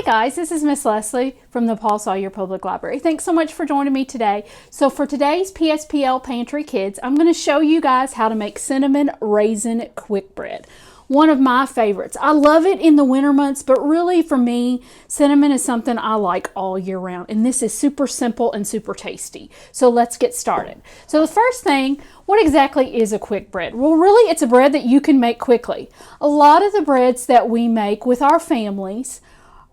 guys, this is Miss Leslie from the Paul Sawyer Public Library. Thanks so much for joining me today. So for today's PSPL Pantry Kids, I'm going to show you guys how to make cinnamon raisin quick bread. One of my favorites. I love it in the winter months, but really for me, cinnamon is something I like all year round. And this is super simple and super tasty. So let's get started. So the first thing, what exactly is a quick bread? Well, really it's a bread that you can make quickly. A lot of the breads that we make with our families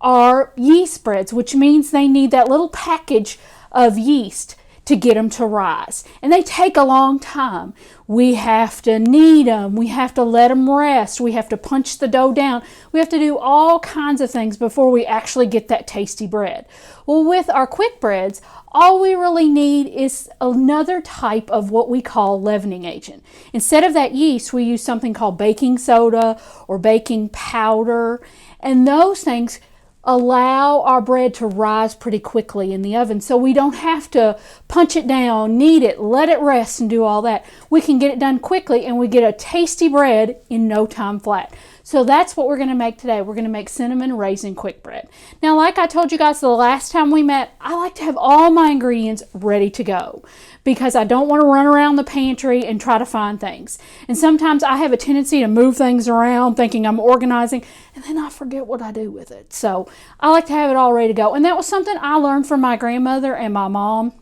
are yeast breads, which means they need that little package of yeast to get them to rise. And they take a long time. We have to knead them. We have to let them rest. We have to punch the dough down. We have to do all kinds of things before we actually get that tasty bread. Well, with our quick breads, all we really need is another type of what we call leavening agent. Instead of that yeast, we use something called baking soda or baking powder. And those things allow our bread to rise pretty quickly in the oven, so we don't have to punch it down, knead it, let it rest, and do all that. We can get it done quickly and we get a tasty bread in no time flat. So that's what we're going to make today. We're going to make cinnamon raisin quick bread. Now, like I told you guys the last time we met, I like to have all my ingredients ready to go because I don't want to run around the pantry and try to find things. And sometimes I have a tendency to move things around thinking I'm organizing, and then I forget what I do with it. So I like to have it all ready to go. And that was something I learned from my grandmother and my mom,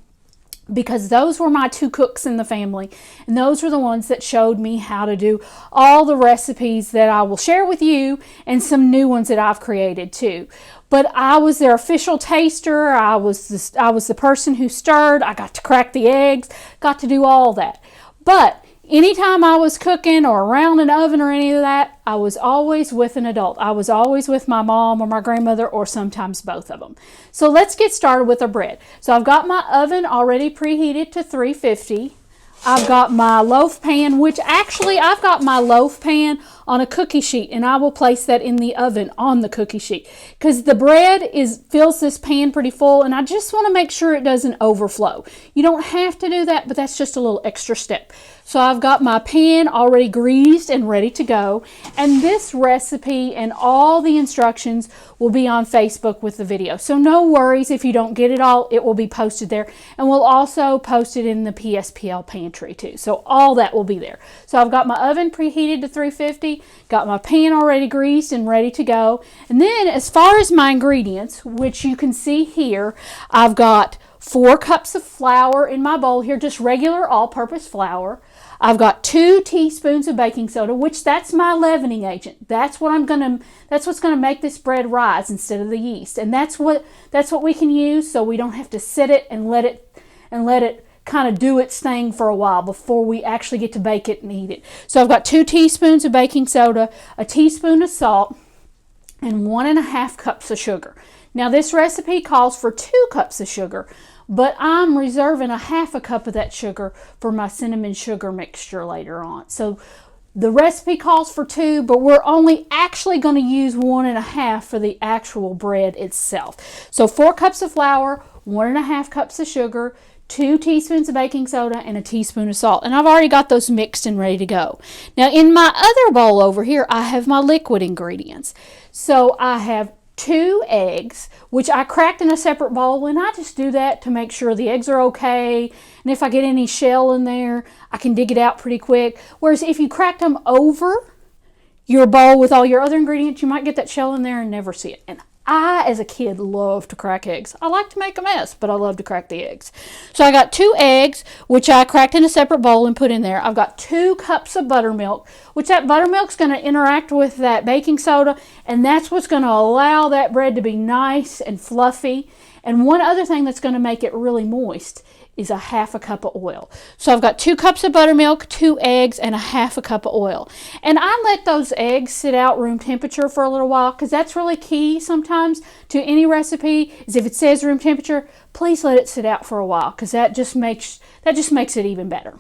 because those were my two cooks in the family, and those were the ones that showed me how to do all the recipes that I will share with you and some new ones that I've created too. But I was their official taster. I was the person who stirred. I got to crack the eggs, got to do all that. But anytime I was cooking or around an oven or any of that, I was always with an adult. I was always with my mom or my grandmother, or sometimes both of them. So let's get started with our bread. So I've got my oven already preheated to 350. I've got my loaf pan, which actually I've got my loaf pan on a cookie sheet, and I will place that in the oven on the cookie sheet because the bread fills this pan pretty full, and I just want to make sure it doesn't overflow. You don't have to do that, but that's just a little extra step. So I've got my pan already greased and ready to go, and this recipe and all the instructions will be on Facebook with the video. So no worries if you don't get it all, it will be posted there, and we'll also post it in the PSPL pantry too. So all that will be there. So I've got my oven preheated to 350, got my pan already greased and ready to go. And then as far as my ingredients, which you can see here, I've got 4 cups of flour in my bowl here, just regular all-purpose flour. I've got 2 teaspoons of baking soda, which that's my leavening agent. That's what's gonna make this bread rise instead of the yeast. And that's what we can use, so we don't have to sit it and let it kind of do its thing for a while before we actually get to bake it and eat it. So I've got 2 teaspoons of baking soda, a teaspoon of salt, and 1.5 cups of sugar. Now this recipe calls for 2 cups of sugar, but I'm reserving 1/2 cup of that sugar for my cinnamon sugar mixture later on. So the recipe calls for 2, but we're only actually going to use 1.5 for the actual bread itself. So 4 cups of flour, 1.5 cups of sugar, 2 teaspoons of baking soda, and a teaspoon of salt. And I've already got those mixed and ready to go. Now in my other bowl over here, I have my liquid ingredients. So I have 2 eggs, which I cracked in a separate bowl, and I just do that to make sure the eggs are okay. And if I get any shell in there, I can dig it out pretty quick. Whereas if you cracked them over your bowl with all your other ingredients, you might get that shell in there and never see it. And I, as a kid, love to crack eggs. I like to make a mess, but I love to crack the eggs. So I got 2 eggs, which I cracked in a separate bowl and put in there. I've got 2 cups of buttermilk, which that buttermilk's going to interact with that baking soda, and that's what's going to allow that bread to be nice and fluffy. And one other thing that's going to make it really moist is 1/2 cup of oil. So I've got 2 cups of buttermilk, 2 eggs, and 1/2 cup of oil. And I let those eggs sit out room temperature for a little while, because that's really key sometimes to any recipe, is if it says room temperature, please let it sit out for a while, because that just makes it even better.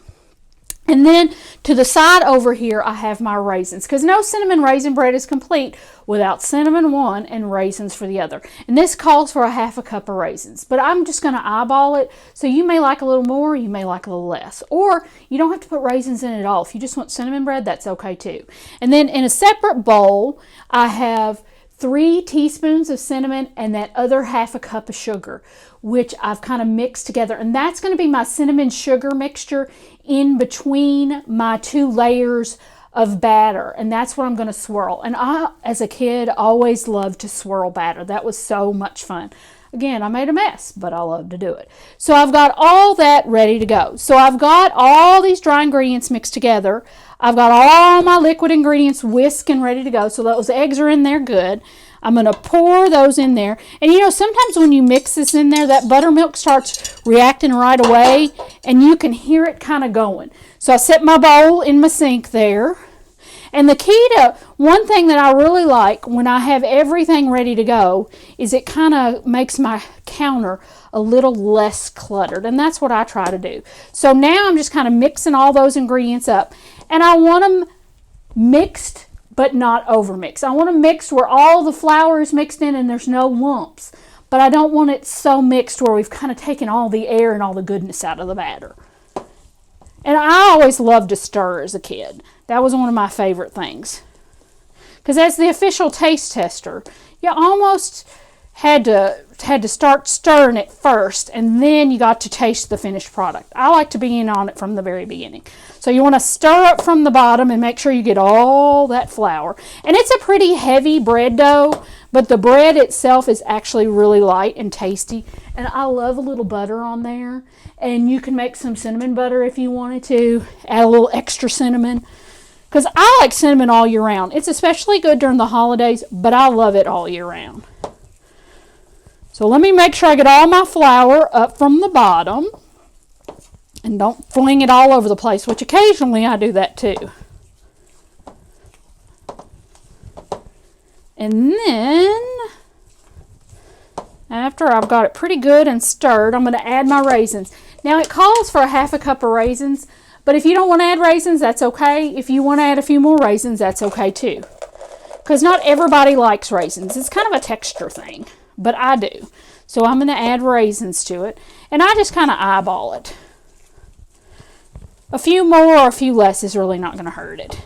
And then to the side over here, I have my raisins, because no cinnamon raisin bread is complete without cinnamon one and raisins for the other. And this calls for 1/2 cup of raisins, but I'm just going to eyeball it. So you may like a little more, you may like a little less, or you don't have to put raisins in it at all. If you just want cinnamon bread, that's okay too. And then in a separate bowl, I have 3 teaspoons of cinnamon, and that other half a cup of sugar, which I've kind of mixed together. And that's going to be my cinnamon sugar mixture in between my 2 layers of batter. And that's what I'm going to swirl. And I, as a kid, always loved to swirl batter. That was so much fun. Again, I made a mess, but I love to do it. So I've got all that ready to go. So I've got all these dry ingredients mixed together. I've got all my liquid ingredients whisked and ready to go. So those eggs are in there good. I'm going to pour those in there. And you know, sometimes when you mix this in there, that buttermilk starts reacting right away, and you can hear it kind of going. So I set my bowl in my sink there. And the key to one thing that I really like when I have everything ready to go is it kind of makes my counter a little less cluttered. And that's what I try to do. So now I'm just kind of mixing all those ingredients up. And I want them mixed, but not overmixed. I want them mixed where all the flour is mixed in and there's no lumps. But I don't want it so mixed where we've kind of taken all the air and all the goodness out of the batter. And I always loved to stir as a kid. That was one of my favorite things. Because as the official taste tester, you almost had to start stirring it first, and then you got to taste the finished product. I like to be in on it from the very beginning. So you want to stir up from the bottom and make sure you get all that flour. And it's a pretty heavy bread dough, but the bread itself is actually really light and tasty. And I love a little butter on there. And you can make some cinnamon butter if you wanted to. Add a little extra cinnamon. Because I like cinnamon all year round. It's especially good during the holidays, but I love it all year round. So let me make sure I get all my flour up from the bottom. And don't fling it all over the place, which occasionally I do that too. And then, after I've got it pretty good and stirred, I'm going to add my raisins. Now it calls for a half a cup of raisins, but if you don't want to add raisins, that's okay. If you want to add a few more raisins, that's okay too. Because not everybody likes raisins. It's kind of a texture thing, but I do. So I'm going to add raisins to it, and I just kind of eyeball it. A few more or a few less is really not going to hurt it.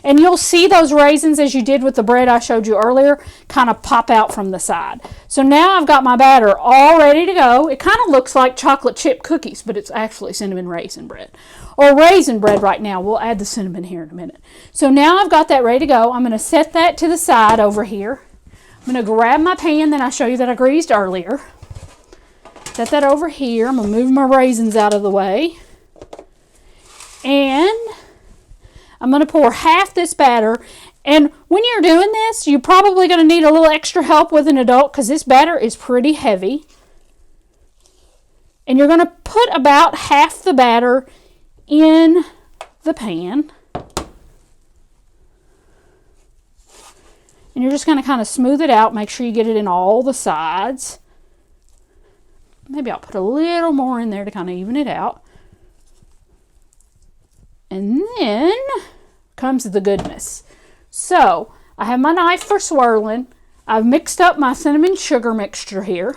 And you'll see those raisins, as you did with the bread I showed you earlier, kind of pop out from the side. So now I've got my batter all ready to go. It kind of looks like chocolate chip cookies, but it's actually cinnamon raisin bread. Or raisin bread right now. We'll add the cinnamon here in a minute. So now I've got that ready to go. I'm going to set that to the side over here. I'm going to grab my pan that I showed you that I greased earlier. Set that over here. I'm going to move my raisins out of the way. And I'm going to pour half this batter. And when you're doing this, you're probably going to need a little extra help with an adult because this batter is pretty heavy. And you're going to put about half the batter in the pan. And you're just going to kind of smooth it out. Make sure you get it in all the sides. Maybe I'll put a little more in there to kind of even it out. And then comes the goodness. So I have my knife for swirling. I've mixed up my cinnamon sugar mixture here.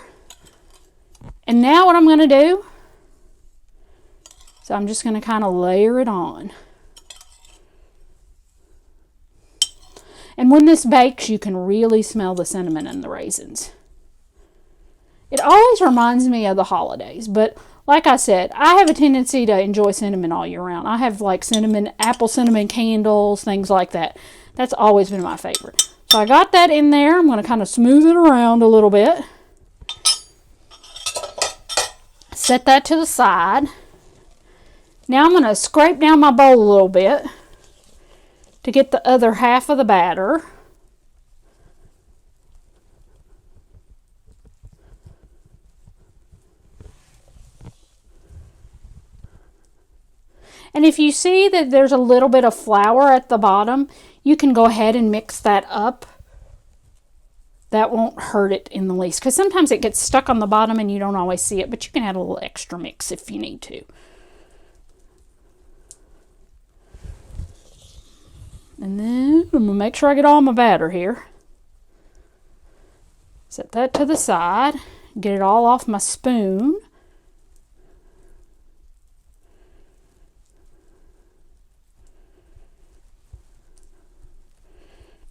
And now what I'm going to do, so I'm just going to kind of layer it on. And when this bakes, you can really smell the cinnamon and the raisins. It always reminds me of the holidays, but like I said, I have a tendency to enjoy cinnamon all year round. I have like cinnamon, apple cinnamon candles, things like that. That's always been my favorite. So I got that in there. I'm going to kind of smooth it around a little bit. Set that to the side. Now I'm going to scrape down my bowl a little bit to get the other half of the batter. And if you see that there's a little bit of flour at the bottom, you can go ahead and mix that up. That won't hurt it in the least, because sometimes it gets stuck on the bottom and you don't always see it, but you can add a little extra mix if you need to. And then I'm going to make sure I get all my batter here. Set that to the side. Get it all off my spoon.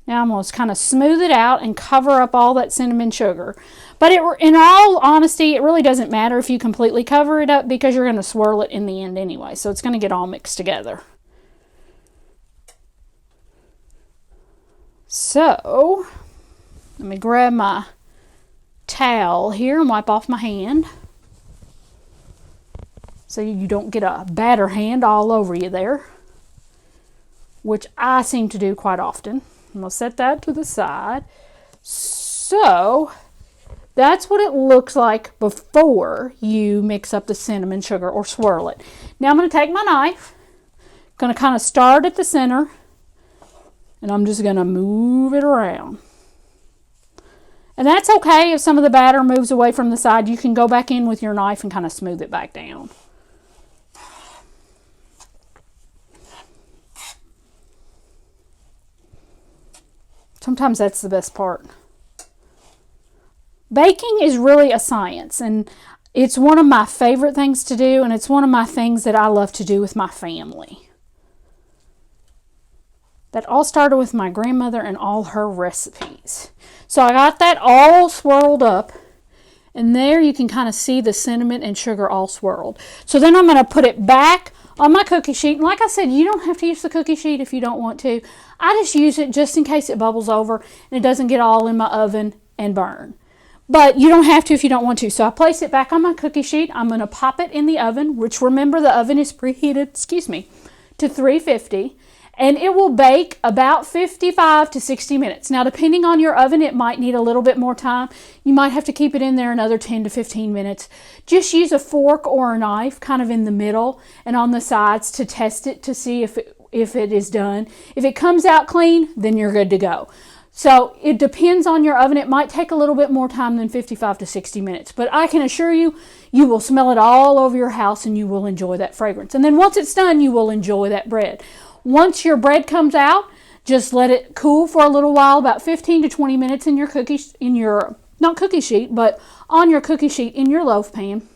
Now Now I'm going to kind of smooth it out and cover up all that cinnamon sugar. But in all honesty, it really doesn't matter if you completely cover it up because you're going to swirl it in the end anyway. So it's going to get all mixed together. So let me grab my towel here and wipe off my hand so you don't get a batter hand all over you there, which I seem to do quite often. I'm going to set that to the side. So that's what it looks like before you mix up the cinnamon sugar or swirl it. Now I'm going to take my knife, going to kind of start at the center, and I'm just going to move it around. And that's okay if some of the batter moves away from the side. You can go back in with your knife and kind of smooth it back down. Sometimes that's the best part. Baking is really a science, and it's one of my favorite things to do, and it's one of my things that I love to do with my family. That all started with my grandmother and all her recipes. So I got that all swirled up, and there you can kind of see the cinnamon and sugar all swirled. So then I'm going to put it back on my cookie sheet. And like I said, you don't have to use the cookie sheet if you don't want to. I just use it just in case it bubbles over and it doesn't get all in my oven and burn. But you don't have to if you don't want to. So I place it back on my cookie sheet. I'm going to pop it in the oven, which remember the oven is preheated, to 350. And it will bake about 55 to 60 minutes. Now, depending on your oven, it might need a little bit more time. You might have to keep it in there another 10 to 15 minutes. Just use a fork or a knife kind of in the middle and on the sides to test it to see if it is done. If it comes out clean, then you're good to go. So it depends on your oven. It might take a little bit more time than 55 to 60 minutes. But I can assure you, you will smell it all over your house and you will enjoy that fragrance. And then once it's done, you will enjoy that bread. Once your bread comes out, just let it cool for a little while, about 15 to 20 minutes in your not cookie sheet, but on your cookie sheet in your loaf pan.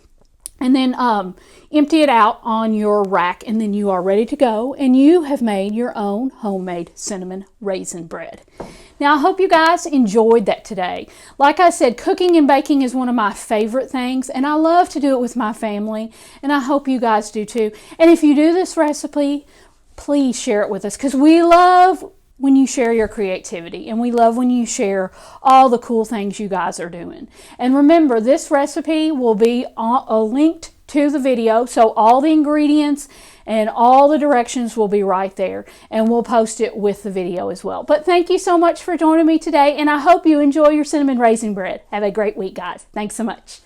And then empty it out on your rack, and then you are ready to go, and you have made your own homemade cinnamon raisin bread. Now, I hope you guys enjoyed that today. Like I said, cooking and baking is one of my favorite things, and I love to do it with my family, and I hope you guys do too. And if you do this recipe, please share it with us, because we love when you share your creativity, and we love when you share all the cool things you guys are doing. And remember, this recipe will be linked to the video, so all the ingredients and all the directions will be right there, and we'll post it with the video as well. But thank you so much for joining me today, and I hope you enjoy your cinnamon raisin bread. Have a great week, guys. Thanks so much.